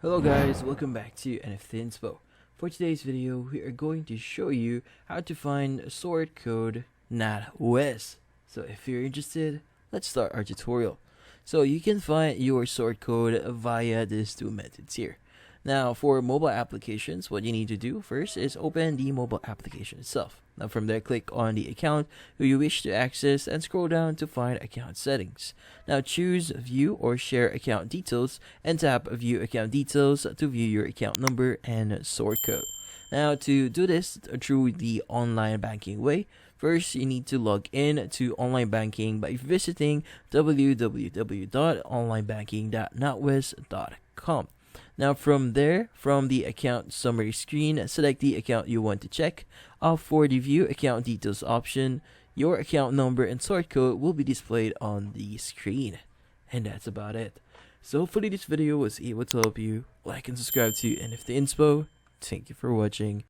Hello guys, welcome back to NFT Inspo. For today's video, we are going to show you how to find sort code Natwest. So if you're interested, let's start our tutorial. So you can find your sort code via these two methods here. Now for mobile applications, what you need to do first is open the mobile application itself. Now from there, click on the account who you wish to access and scroll down to find account settings. Now choose view or share account details and tap view account details to view your account number and sort code. Now to do this through the online banking way, first you need to log in to online banking by visiting www.onlinebanking.natwest.com. Now from there, from the account summary screen, select the account you want to check. For the view account details option, your account number and sort code will be displayed on the screen. And that's about it. So hopefully this video was able to help you. Like and subscribe to NFT Inspo. Thank you for watching.